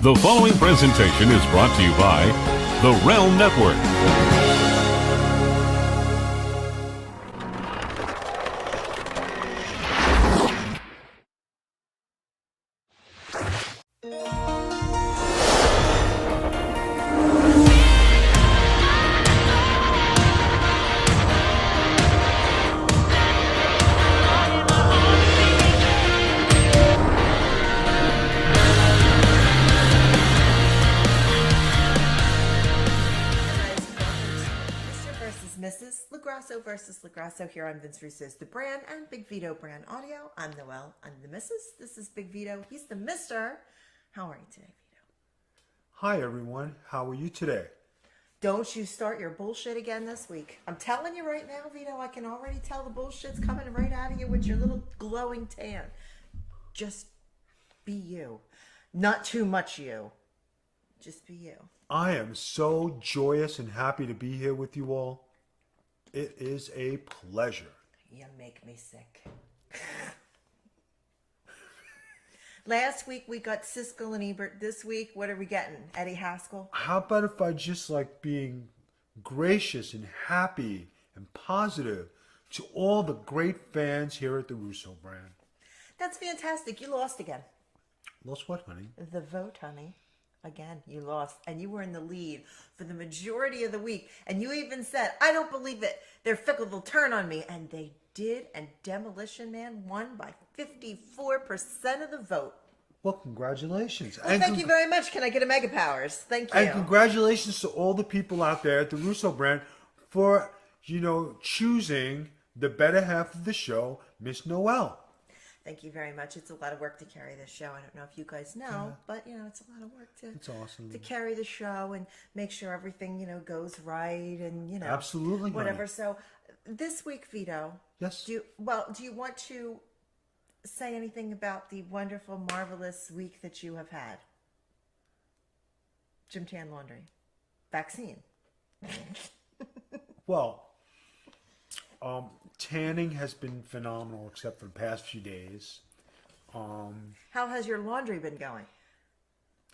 The following presentation is brought to you by the Realm Network. Lagrasso versus Lagrasso. Here on Vince Russo's The Brand and Big Vito Brand Audio. I'm Noel. I'm the Mrs. This is Big Vito. He's the Mister. How are you today, Vito? Hi, everyone. How are you today? Don't you start your bullshit again this week. I'm telling you right now, Vito, I can already tell the bullshit's coming right out of you with your little glowing tan. Just be you. Not too much you. Just be you. I am so joyous and happy to be here with you all. It is a pleasure. You make me sick. Last week we got Siskel and Ebert. This week, what are we getting? Eddie Haskell? How about if I just like being gracious and happy and positive to all the great fans here at the Russo brand? That's fantastic. You lost again. Lost what, honey? The vote, honey. Again, you lost, and you were in the lead for the majority of the week. And you even said, I don't believe it. They're fickle. They'll turn on me. And they did, and Demolition Man won by 54% of the vote. Well, congratulations. Well, and thank you very much. Can I get a Mega Powers? Thank you. And congratulations to all the people out there at the Russo brand for, choosing the better half of the show, Miss Noel. Thank you very much. It's a lot of work to carry this show. I don't know if you guys know, but it's a lot of work it's awesome. to carry the show and make sure everything goes right and absolutely whatever. Honey. So this week, Vito. Yes. Do you want to say anything about the wonderful, marvelous week that you have had? Gym Tan Laundry, vaccine. Well. Tanning has been phenomenal except for the past few days. How has your laundry been going?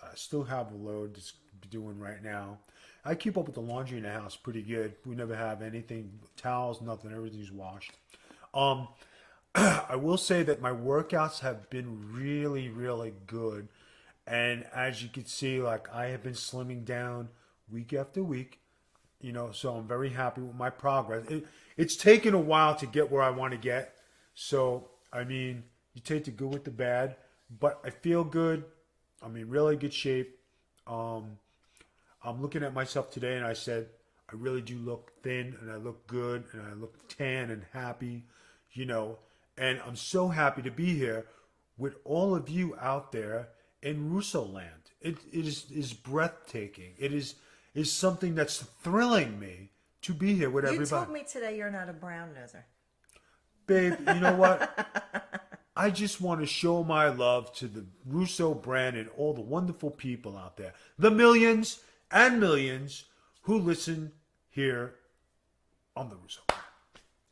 I still have a load to be doing right now. I keep up with the laundry in the house pretty good. We never have anything, towels, nothing, everything's washed. I will say that my workouts have been really, really good. And as you can see, I have been slimming down week after week. So I'm very happy with my progress. It's taken a while to get where I want to get. So, you take the good with the bad. But I feel good. I'm in really good shape. I'm looking at myself today and I said, I really do look thin and I look good and I look tan and happy, And I'm so happy to be here with all of you out there in Russo land. It is breathtaking. It is something that's thrilling me to be here with everybody. You told me today you're not a brown noser. Babe, you know what? I just want to show my love to the Russo brand and all the wonderful people out there. The millions and millions who listen here on the Russo brand.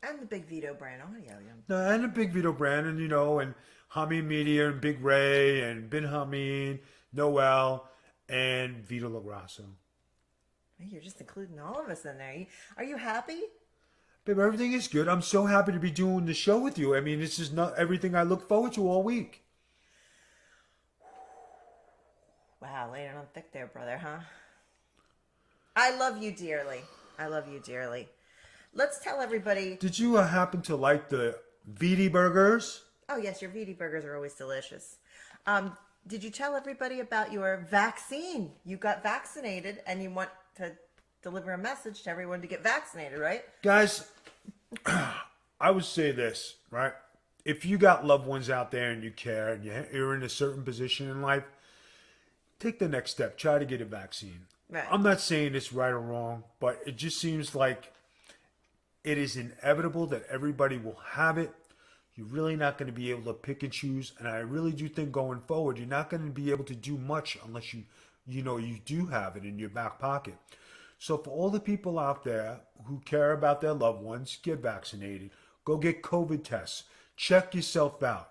And the Big Vito Brand Audio. And the Big Vito brand and, and Hameen Media and Big Ray and Bin Hameen, Noel, and Vito Lagrasso. You're just including all of us in there. Are you happy? Babe, everything is good. I'm so happy to be doing the show with you. This is not everything I look forward to all week. Wow, laying it on thick there, brother, huh? I love you dearly. I love you dearly. Let's tell everybody. Did you happen to like the Viti burgers? Oh, yes, your Viti burgers are always delicious. Did you tell everybody about your vaccine? You got vaccinated and you want to deliver a message to everyone to get vaccinated, right? Guys, I would say this, right? If you got loved ones out there and you care and you're in a certain position in life, take the next step. Try to get a vaccine. Right. I'm not saying it's right or wrong, but it just seems like it is inevitable that everybody will have it. You're really not going to be able to pick and choose. And I really do think going forward, you're not going to be able to do much unless you do have it in your back pocket. So for all the people out there who care about their loved ones, get vaccinated. Go get COVID tests. Check yourself out.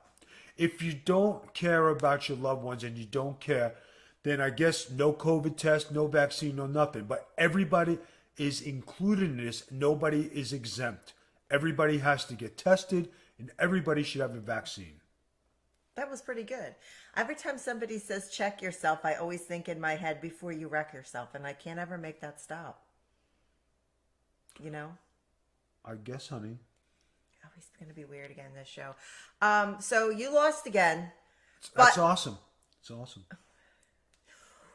If you don't care about your loved ones and you don't care, then I guess no COVID test, no vaccine, no nothing. But everybody is included in this. Nobody is exempt. Everybody has to get tested, and everybody should have a vaccine. That was pretty good. Every time somebody says check yourself, I always think in my head before you wreck yourself, and I can't ever make that stop. You know? I guess, honey. Oh, he's going to be weird again this show. So you lost again. That's awesome. It's awesome.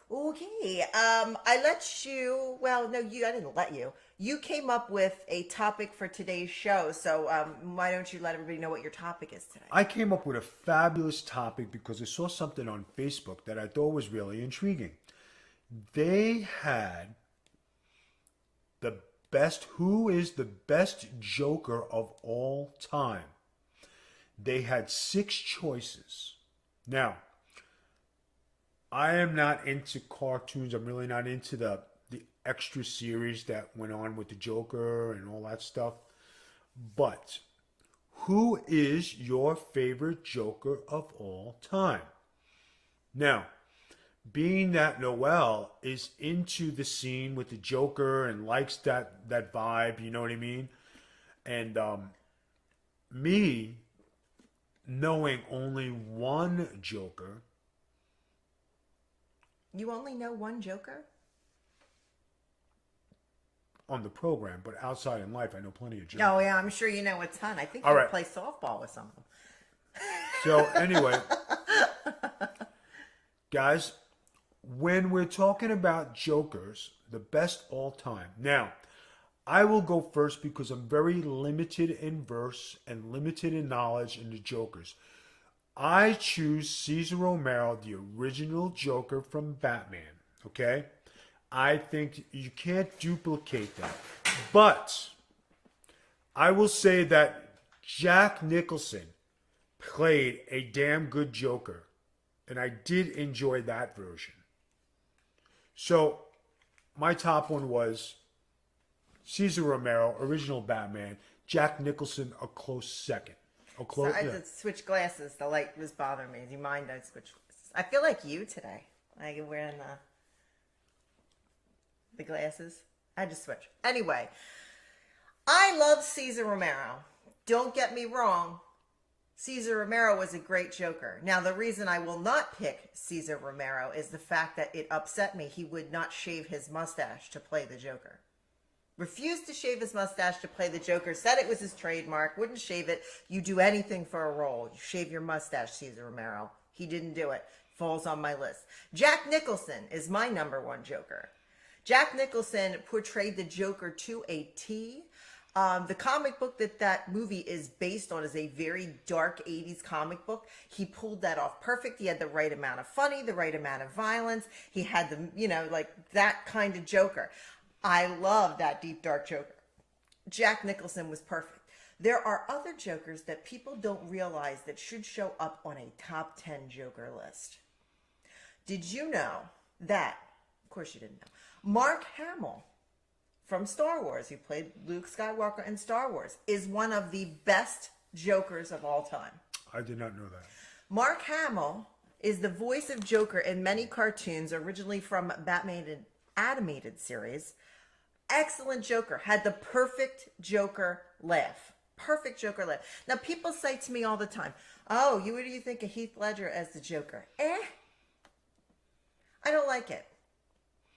Okay. I let you, well, no, I didn't let you. You came up with a topic for today's show. So why don't you let everybody know what your topic is today? I came up with a fabulous topic because I saw something on Facebook that I thought was really intriguing. They had who is the best Joker of all time? They had 6 choices. Now, I am not into cartoons. I'm really not into the extra series that went on with the Joker and all that stuff. But who is your favorite Joker of all time? Now, being that Noel is into the scene with the Joker and likes that vibe, you know what I mean? And me knowing only one Joker. You only know one Joker? On the program, but outside in life, I know plenty of Jokers. Oh, yeah, I'm sure you know a ton. I think All you right. play softball with some of them. So anyway, guys, when we're talking about Jokers, the best all time. Now, I will go first because I'm very limited in verse and limited in knowledge in the Jokers. I choose Cesar Romero, the original Joker from Batman. Okay? I think you can't duplicate that. But I will say that Jack Nicholson played a damn good Joker. And I did enjoy that version. So my top one was Cesar Romero, original Batman. Jack Nicholson, a close second. So I had to switch glasses. The light was bothering me. Do you mind I switch glasses? I feel like you today. Like wearing the glasses. I had to switch. Anyway, I love Cesar Romero. Don't get me wrong. Cesar Romero was a great Joker. Now, the reason I will not pick Cesar Romero is the fact that it upset me. He would not shave his mustache to play the Joker. Refused to shave his mustache to play the Joker. Said it was his trademark. Wouldn't shave it. You do anything for a role. You shave your mustache, Cesar Romero. He didn't do it. Falls on my list. Jack Nicholson is my number one Joker. Jack Nicholson portrayed the Joker to a T. The comic book that movie is based on is a very dark 80s comic book. He pulled that off perfect. He had the right amount of funny, the right amount of violence. He had the, like that kind of Joker. I love that deep, dark Joker. Jack Nicholson was perfect. There are other Jokers that people don't realize that should show up on a top 10 Joker list. Did you know that, of course you didn't know, Mark Hamill from Star Wars, who played Luke Skywalker in Star Wars, is one of the best Jokers of all time. I did not know that. Mark Hamill is the voice of Joker in many cartoons, originally from Batman animated series. Excellent Joker. Had the perfect Joker laugh. Perfect Joker laugh. Now, people say to me all the time, oh, what do you think of Heath Ledger as the Joker? I don't like it.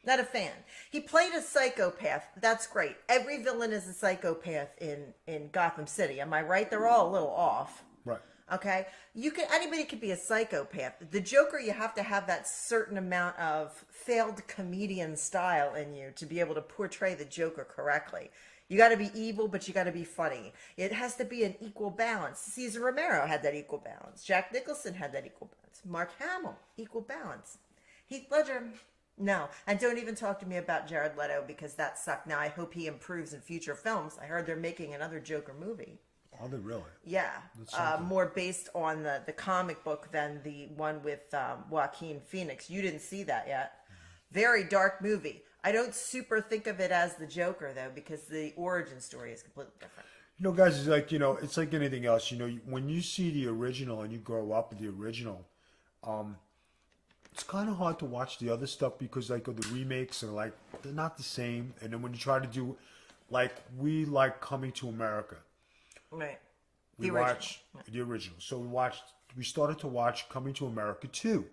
Not a fan. He played a psychopath. That's great. Every villain is a psychopath in Gotham City. Am I right? They're all a little off. Right. Okay? Anybody could be a psychopath. The Joker, you have to have that certain amount of failed comedian style in you to be able to portray the Joker correctly. You got to be evil, but you got to be funny. It has to be an equal balance. Cesar Romero had that equal balance. Jack Nicholson had that equal balance. Mark Hamill, equal balance. Heath Ledger, no. And don't even talk to me about Jared Leto because that sucked. Now, I hope he improves in future films. I heard they're making another Joker movie. Are they really? Yeah. More based on the comic book than the one with Joaquin Phoenix. You didn't see that yet. Very dark movie. I don't super think of it as the Joker, though, because the origin story is completely different. You know, guys, it's like anything else. When you see the original and you grow up with the original, it's kind of hard to watch the other stuff because like the remakes are like they're not the same. And then when you try to do like we like Coming to America, Right. we The original. watch the original. So we started to watch Coming to America 2.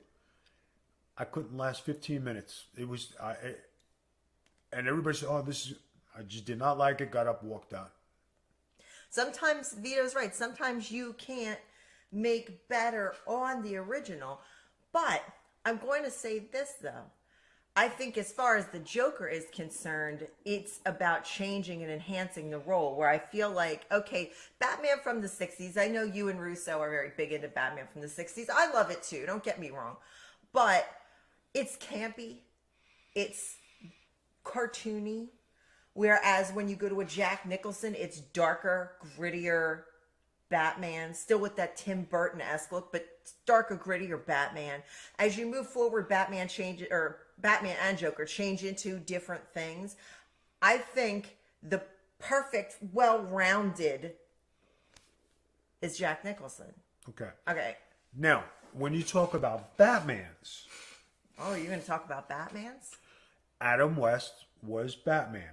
I couldn't last 15 minutes. It was and everybody said, "Oh, this is." I just did not like it. Got up, walked out. Sometimes Vito's right. Sometimes you can't make better on the original. But I'm going to say this though. I think as far as the Joker is concerned, it's about changing and enhancing the role where I feel like, okay, Batman from the 60s. I know you and Russo are very big into Batman from the 60s. I love it too. Don't get me wrong. But it's campy. It's cartoony. Whereas when you go to a Jack Nicholson, it's darker, grittier Batman, still with that Tim Burton-esque look, but darker, grittier Batman. As you move forward, Batman and Joker change into different things. I think the perfect, well-rounded is Jack Nicholson. Okay. Okay. Now, when you talk about Batmans, Oh, you're going to talk about Batmans? Adam West was Batman.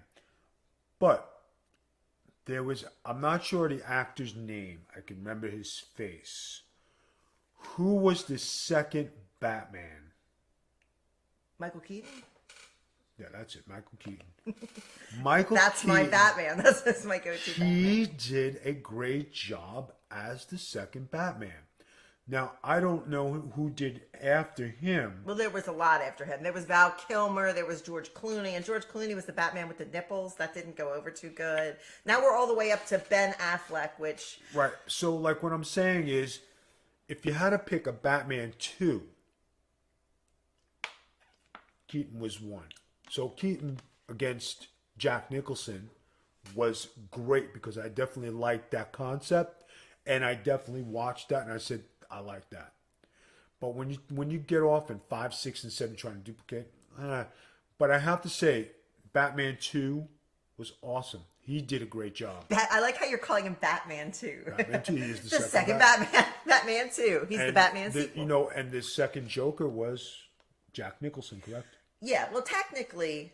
But there was, I'm not sure the actor's name. I can remember his face. Who was the second Batman? Michael Keaton? Yeah, that's it. Michael Keaton. Michael That's Keaton, my Batman. That's my go-to Batman. he did a great job as the second Batman. Now, I don't know who did after him. Well, there was a lot after him. There was Val Kilmer, there was George Clooney, and George Clooney was the Batman with the nipples. That didn't go over too good. Now we're all the way up to Ben Affleck, which... Right. So, like, what I'm saying is, if you had to pick a Batman 2, Keaton was one. So, Keaton against Jack Nicholson was great because I definitely liked that concept, and I definitely watched that, and I said, I like that. But when you get off in 5, 6, and 7 trying to duplicate, but I have to say, Batman 2 was awesome. He did a great job. I like how you're calling him Batman 2. Batman 2, he is the, The second Batman. Batman 2. He's the Batman sequel. You know, and the second Joker was Jack Nicholson, correct? Yeah, well, technically,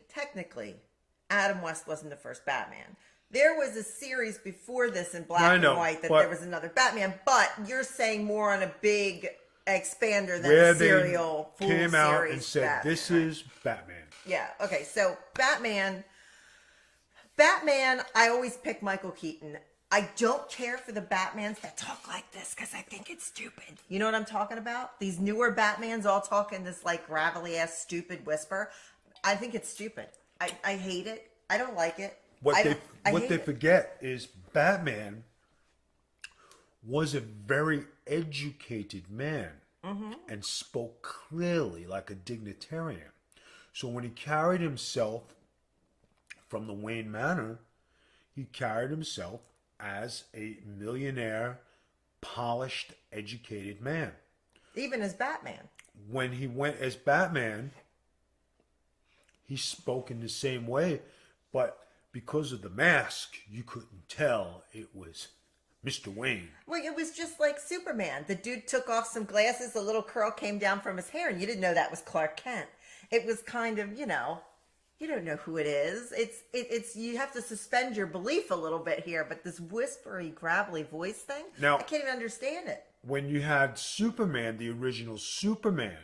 Adam West wasn't the first Batman. There was a series before this in black and white that there was another Batman, but you're saying more on a big expander than a serial full came out series and said, Batman, this is Batman. Yeah, okay, so Batman, I always pick Michael Keaton. I don't care for the Batmans that talk like this because I think it's stupid. You know what I'm talking about? These newer Batmans all talking this like gravelly-ass stupid whisper. I think it's stupid. I hate it. I don't like it. What they forget is Batman was a very educated man and spoke clearly like a dignitarian. So when he carried himself from the Wayne Manor, he carried himself as a millionaire, polished, educated man. Even as Batman. When he went as Batman, he spoke in the same way, but because of the mask, you couldn't tell it was Mr. Wayne. Well, it was just like Superman. The dude took off some glasses, a little curl came down from his hair, and you didn't know that was Clark Kent. It was kind of, you don't know who it is. It's you have to suspend your belief a little bit here, but this whispery, gravelly voice thing, now, I can't even understand it. When you had Superman, the original Superman,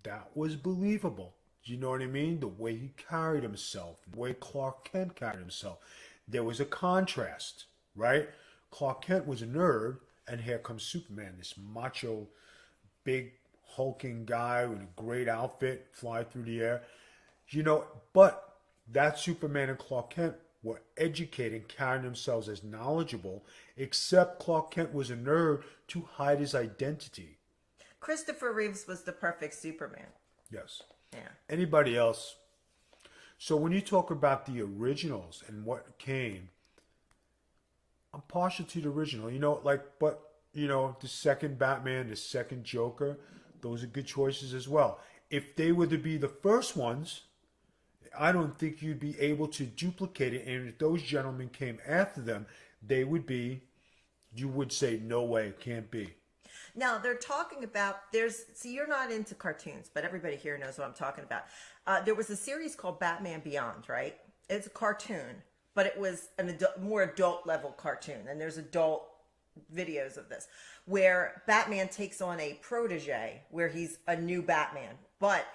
that was believable. You know what I mean? The way he carried himself, the way Clark Kent carried himself. There was a contrast, right? Clark Kent was a nerd, and here comes Superman, this macho, big, hulking guy with a great outfit, fly through the air. But that Superman and Clark Kent were educated, carrying themselves as knowledgeable, except Clark Kent was a nerd to hide his identity. Christopher Reeves was the perfect Superman. Yes. Yeah. Anybody else? So when you talk about the originals and what came, I'm partial to the original. The second Batman, the second Joker, those are good choices as well. If they were to be the first ones, I don't think you'd be able to duplicate it. And if those gentlemen came after them, you would say, no way, it can't be. Now they're talking about see, you're not into cartoons, but everybody here knows what I'm talking about. There was a series called Batman Beyond, right? It's a cartoon, but it was more adult level cartoon, and there's adult videos of this where Batman takes on a protege where he's a new Batman, but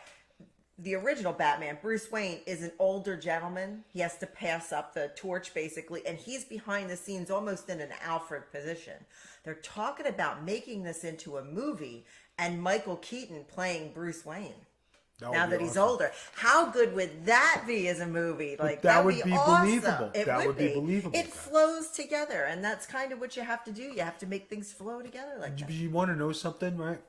the original Batman, Bruce Wayne, is an older gentleman. He has to pass up the torch, basically, and he's behind the scenes almost in an Alfred position. They're talking about making this into a movie and Michael Keaton playing Bruce Wayne. Now that he's older. How good would that be as a movie? Like, that would be awesome. believable. That would be believable. It flows together, and that's kind of what you have to do. You have to make things flow together like that. You want to know something, right?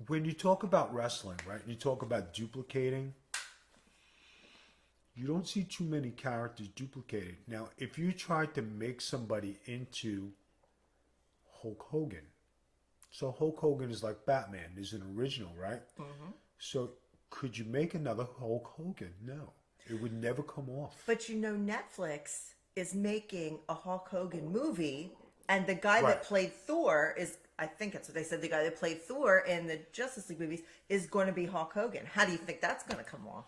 When you talk about wrestling, right, you talk about duplicating, you don't see too many characters duplicated. Now, if you try to make somebody into Hulk Hogan, so Hulk Hogan is like Batman, is an original, right? Mm-hmm. So could you make another Hulk Hogan? No, it would never come off. But you know, Netflix is making a Hulk Hogan movie, and the guy that played Thor is, I think that's what they said, the guy that played Thor in the Justice League movies is going to be Hulk Hogan. How do you think that's going to come off?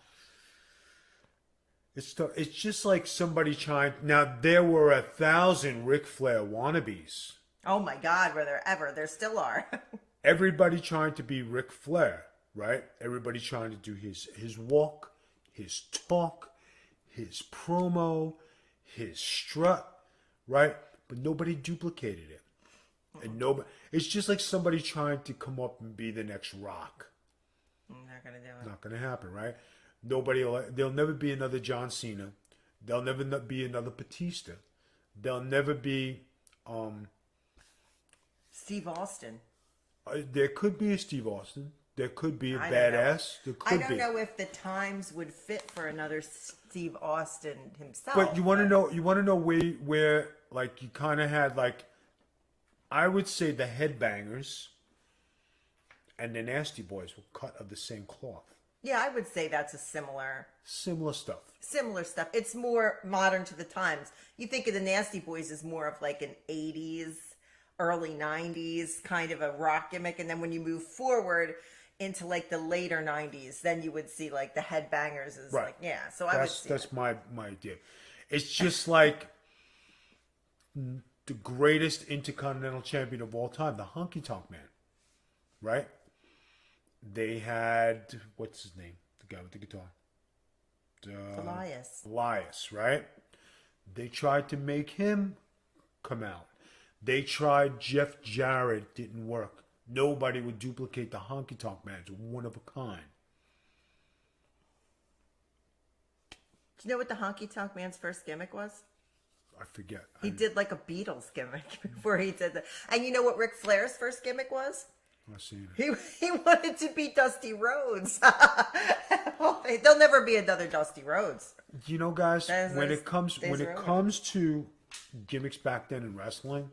It's just like somebody trying. Now, there were 1,000 Ric Flair wannabes. Oh my God, were there ever? There still are. Everybody trying to be Ric Flair, right? Everybody trying to do his walk, his talk, his promo, his strut, right? But nobody duplicated it. And nobody, it's just like somebody trying to come up and be the next Rock. Not gonna do it. Not gonna happen, right? There'll never be another John Cena. There'll never be another Batista. There'll never be Steve Austin. There could be a Steve Austin. There could be a I badass. There could be. I don't know if the times would fit for another Steve Austin himself. But you want to know? You want to know where like you kind of had like, I would say the Headbangers and the Nasty Boys were cut of the same cloth. Yeah, I would say that's a similar stuff. Similar stuff. It's more modern to the times. You think of the Nasty Boys as more of like an 80s, early 90s kind of a rock gimmick. And then when you move forward into like the later 90s, then you would see like the Headbangers is like, yeah. So I would see that's my idea. It's just like the greatest Intercontinental Champion of all time, the Honky Tonk Man, right? They had, what's his name? The guy with the guitar. Elias, right? They tried to make him come out. They tried Jeff Jarrett, didn't work. Nobody would duplicate the Honky Tonk Man. It's one of a kind. Do you know what the Honky Tonk Man's first gimmick was? I forget. He did like a Beatles gimmick before he did that. And you know what Ric Flair's first gimmick was? I've seen it. He wanted to be Dusty Rhodes. There'll never be another Dusty Rhodes. You know, guys, when it comes to gimmicks back then in wrestling,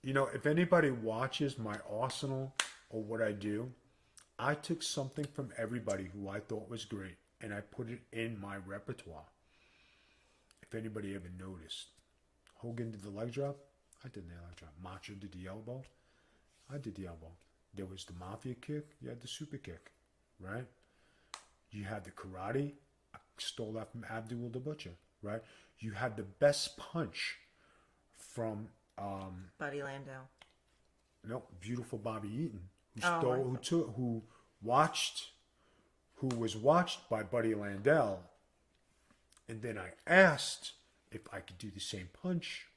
you know, if anybody watches my arsenal or what I do, I took something from everybody who I thought was great and I put it in my repertoire. If anybody ever noticed, Hogan did the leg drop. I did the leg drop. Macho did the elbow. I did the elbow. There was the mafia kick. You had the super kick, right? You had the karate. I stole that from Abdul the Butcher, right? You had the best punch from Buddy Landau. No, beautiful Bobby Eaton, who was watched by Buddy Landau, and then I asked if I could do the same punch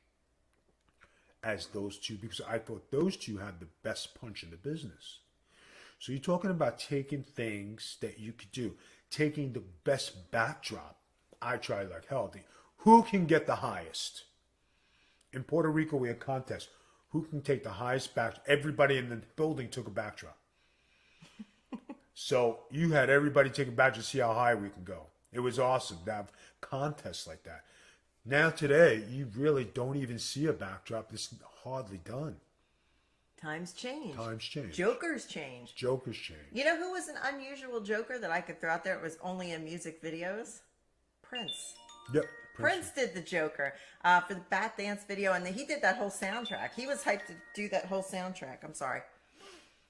as those two because I thought those two had the best punch in the business. So you're talking about taking things that you could do, taking the best backdrop. I tried like hell. Who can get the highest? In Puerto Rico, we had contests. Who can take the highest back? Everybody in the building took a backdrop. So you had everybody take a backdrop to see how high we can go. It was awesome to have contests like that. Now today, you really don't even see a backdrop. It's hardly done. Times change. Joker's changed. You know who was an unusual Joker that I could throw out there? It was only in music videos? Prince. Yep. Prince did the Joker for the Bat Dance video, and he did that whole soundtrack. He was hyped to do that whole soundtrack. I'm sorry.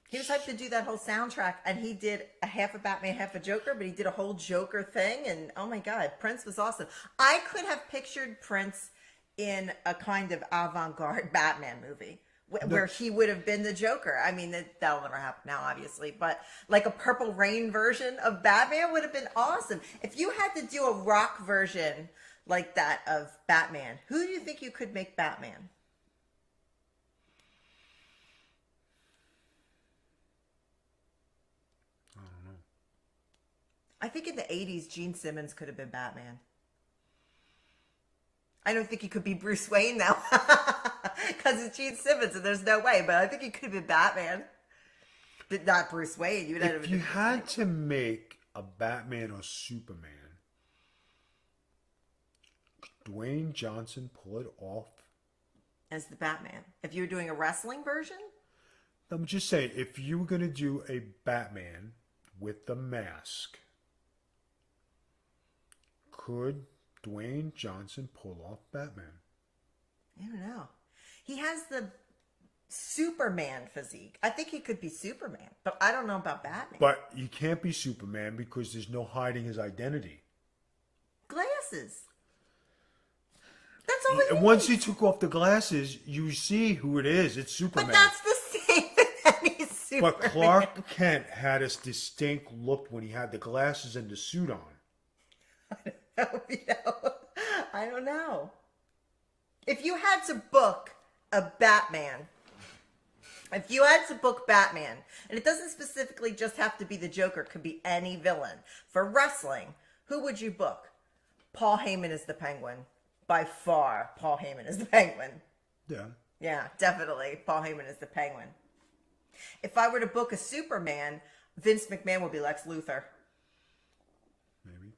He was hyped to do that whole soundtrack, and he did a half a Batman, half a Joker, but he did a whole Joker thing, and oh my God, Prince was awesome. I could have pictured Prince in a kind of avant-garde Batman movie where he would have been the Joker. I mean, that'll never happen now, obviously, but like a Purple Rain version of Batman would have been awesome. If you had to do a rock version like that of Batman, who do you think you could make Batman? I think in the 80s, Gene Simmons could have been Batman. I don't think he could be Bruce Wayne now because it's Gene Simmons and there's no way, but I think he could have been Batman. But not Bruce Wayne. If you had to make a Batman or Superman, could Dwayne Johnson pull it off? As the Batman. If you were doing a wrestling version? I'm just saying, if you were going to do a Batman with the mask, could Dwayne Johnson pull off Batman? I don't know. He has the Superman physique. I think he could be Superman, but I don't know about Batman. But you can't be Superman because there's no hiding his identity. Glasses. That's all he Once needs. he took off the glasses, you see who it is. It's Superman. But that's the same as any Superman. But Clark Kent had a distinct look when he had the glasses and the suit on. I don't know. If you had to book a Batman, and it doesn't specifically just have to be the Joker, it could be any villain. For wrestling, who would you book? Paul Heyman is the Penguin. By far, Paul Heyman is the Penguin. Yeah. Yeah, definitely. Paul Heyman is the Penguin. If I were to book a Superman, Vince McMahon would be Lex Luthor. Maybe.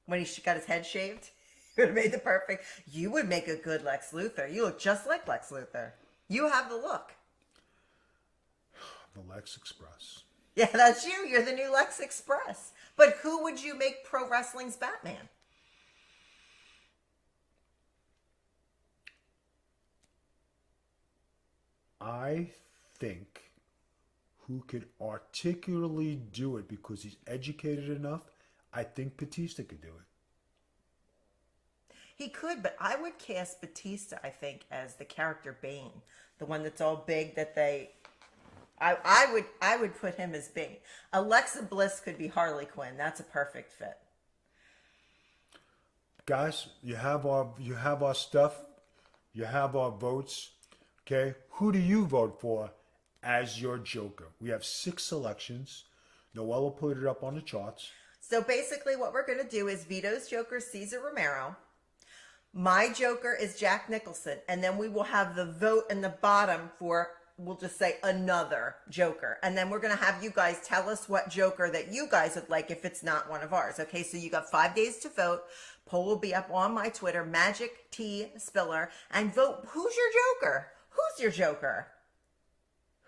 When he got his head shaved, he would have made the perfect. You would make a good Lex Luthor. You look just like Lex Luthor. You have the look. The Lex Express. Yeah, that's you. You're the new Lex Express. But who would you make pro wrestling's Batman? I think who could articulately do it because he's educated enough, I think Batista could do it. He could, but I would cast Batista, I think, as the character Bane. The one that's all big that they... I would put him as Bane. Alexa Bliss could be Harley Quinn. That's a perfect fit. Guys, you have our stuff. You have our votes. Okay? Who do you vote for as your Joker? We have 6 selections. Noel will put it up on the charts. So basically what we're going to do is Vito's Joker, Cesar Romero. My Joker is Jack Nicholson. And then we will have the vote in the bottom for, we'll just say, another Joker. And then we're going to have you guys tell us what Joker that you guys would like if it's not one of ours. Okay, so you got 5 days to vote. Poll will be up on my Twitter, Magic T Spiller. And vote, who's your Joker? Who's your Joker?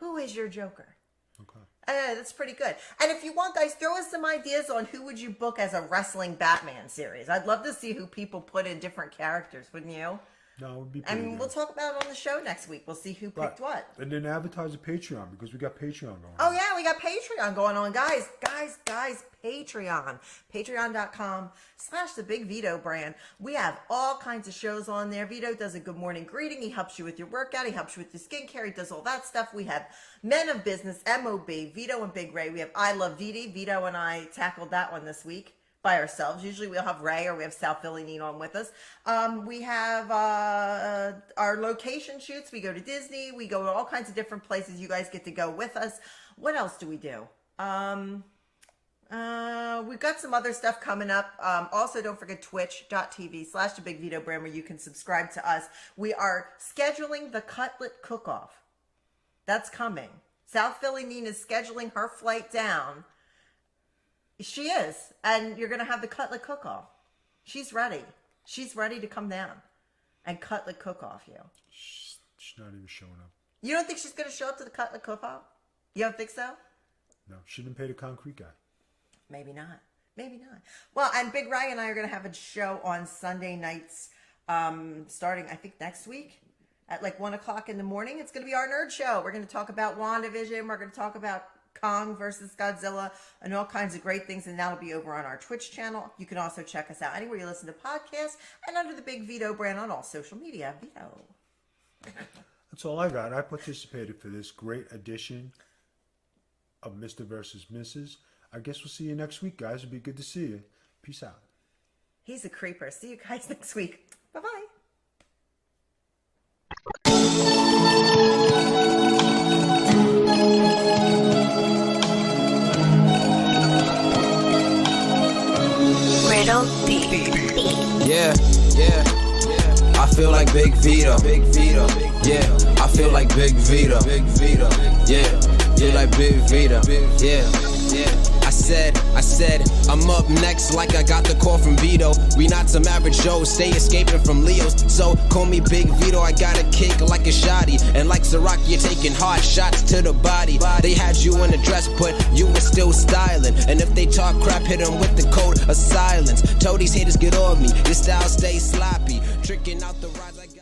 Who is your Joker? Okay. That's pretty good. And if you want, guys, throw us some ideas on who would you book as a wrestling Batman series. I'd love to see who people put in different characters, wouldn't you? No, it would be pretty And good. we'll talk about it on the show next week. We'll see who picked what. And then advertise a Patreon because we got Patreon going Oh, on. yeah, we got Patreon going on. Guys, Patreon. Patreon.com/The Big Vito Brand. We have all kinds of shows on there. Vito does a good morning greeting. He helps you with your workout. He helps you with your skincare. He does all that stuff. We have Men of Business, MOB, Vito and Big Ray. We have I Love Viti. Vito and I tackled that one this week by ourselves. Usually we'll have Ray or we have South Philly Need on with us. We have our location shoots. We go to Disney. We go to all kinds of different places. You guys get to go with us. What else do we do? We've got some other stuff coming up. Also, don't forget twitch.tv/The Big Vito Brand where you can subscribe to us. We are scheduling the Cutlet Cook-Off. That's coming. South Philly Nina is scheduling her flight down. She is. And you're going to have the Cutlet Cook-Off. She's ready. She's ready to come down and Cutlet Cook-Off you. She's not even showing up. You don't think she's going to show up to the Cutlet Cook-Off? You don't think so? No, she didn't pay the concrete guy. Maybe not. Maybe not. Well, and Big Ray and I are going to have a show on Sunday nights, starting, I think, next week at like 1 o'clock in the morning. It's going to be our nerd show. We're going to talk about WandaVision. We're going to talk about Kong versus Godzilla and all kinds of great things. And that'll be over on our Twitch channel. You can also check us out anywhere you listen to podcasts and under the Big Vito brand on all social media. Vito. That's all I got. I participated for this great edition of Mr. versus Mrs. I guess we'll see you next week, guys. It'll be good to see you. Peace out. He's a creeper. See you guys next week. Bye-bye. Riddle Deep. Yeah. I feel like Big Vito. Yeah, I feel like Big Vito. Yeah, feel like Big Vito. Yeah. I said, I'm up next like I got the call from Vito. We not some average Joes, stay escaping from Leos. So call me Big Vito, I got a kick like a shotty. And like Ciroc, you're taking hard shots to the body. They had you in a dress, but you were still styling. And if they talk crap, hit them with the code of silence. Told these haters get off me, your style stays sloppy. Tricking out the rides like